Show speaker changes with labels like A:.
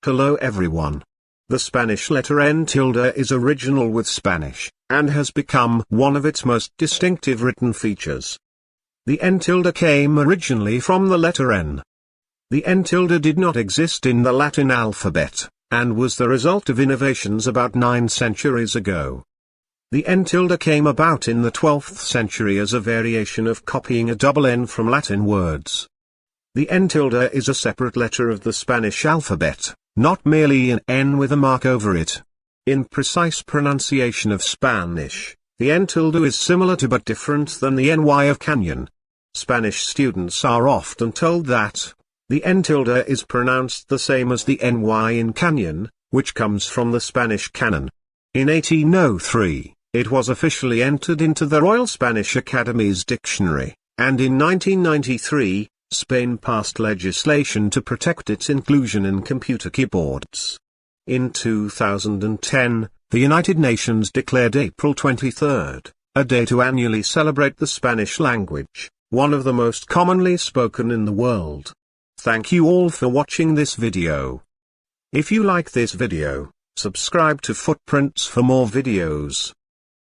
A: Hello everyone. The Spanish letter N tilde is original with Spanish, and has become one of its most distinctive written features. The N tilde came originally from the letter N. The N tilde did not exist in the Latin alphabet, and was the result of innovations about 9 centuries ago. The N tilde came about in the 12th century as a variation of copying a double N from Latin words. The N tilde is a separate letter of the Spanish alphabet, not merely an N with a mark over it. In precise pronunciation of Spanish, the N tilde is similar to but different than the NY of cañon. Spanish students are often told that the N tilde is pronounced the same as the NY in cañon, which comes from the Spanish canon. In 1803, it was officially entered into the Royal Spanish Academy's dictionary, and in 1993, Spain passed legislation to protect its inclusion in computer keyboards. In 2010, the United Nations declared April 23 a day to annually celebrate the Spanish language, one of the most commonly spoken in the world. Thank you all for watching this video. If you like this video, subscribe to Footprints for more videos.